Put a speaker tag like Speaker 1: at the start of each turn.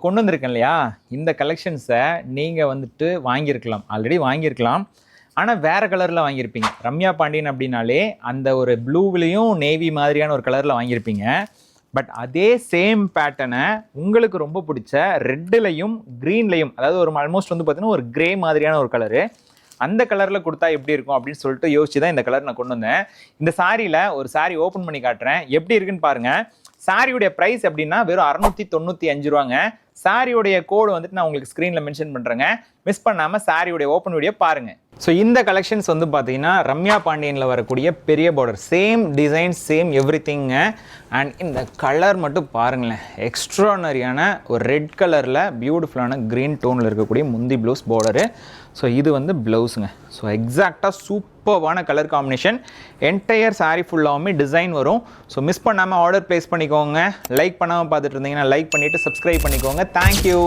Speaker 1: கொண்டு வந்திருக்கேன் இல்லையா, இந்த கலெக்ஷன்ஸை நீங்கள் வந்துட்டு வாங்கியிருக்கலாம், ஆல்ரெடி வாங்கியிருக்கலாம். ஆனால் வேறு கலரில் வாங்கியிருப்பீங்க. ரம்யா பாண்டியன் அப்படின்னாலே அந்த ஒரு ப்ளூவிலையும் நேவி மாதிரியான ஒரு கலரில் வாங்கியிருப்பீங்க. பட் அதே சேம் பேட்டர்னை உங்களுக்கு ரொம்ப பிடிச்ச ரெட்டுலையும் க்ரீன்லையும், அதாவது ஒரு ஆல்மோஸ்ட் வந்து பார்த்தீங்கன்னா ஒரு கிரே மாதிரியான ஒரு கலரு, அந்த கலரில் கொடுத்தா எப்படி இருக்கும் அப்படின்னு சொல்லிட்டு யோசிச்சு தான் இந்த கலர் நான் கொண்டு வந்தேன். இந்த சாரியில் ஒரு சாரி ஓப்பன் பண்ணி காட்டுறேன், எப்படி இருக்குன்னு பாருங்கள். சாரியுடைய ப்ரைஸ் எப்படின்னா வெறும் 695 ரூபாங்க. சாரியுடைய கோடு வந்துட்டு நான் உங்களுக்கு ஸ்க்ரீனில் மென்ஷன் பண்ணுறேங்க. மிஸ் பண்ணாமல் சாரியுடைய ஓப்பன் வீடியோ பாருங்கள். ஸோ இந்த கலெக்ஷன்ஸ் வந்து பார்த்தீங்கன்னா ரம்யா பாண்டியனில் வரக்கூடிய பெரிய border, same design, same every திங்க. அண்ட் இந்த கலர் மட்டும் பாருங்களேன், எக்ஸ்ட்ரானரியான ஒரு ரெட் கலரில் பியூட்டிஃபுல்லான க்ரீன் டோனில் இருக்கக்கூடிய முந்தி ப்ளவுஸ் பார்டரு. ஸோ இது வந்து ப்ளவுஸுங்க. ஸோ எக்ஸாக்டாக சூப்பர்வான கலர் காம்பினேஷன். என்டையர் சாரீ ஃபுல்லாகவுமே டிசைன் வரும். ஸோ மிஸ் பண்ணாமல் ஆர்டர் ப்ளேஸ் பண்ணிக்கோங்க. லைக் பண்ணாமல் பார்த்துட்டு இருந்தீங்கன்னா லைக் பண்ணிவிட்டு சப்ஸ்கிரைப் பண்ணிக்கோங்க. தேங்க்யூ.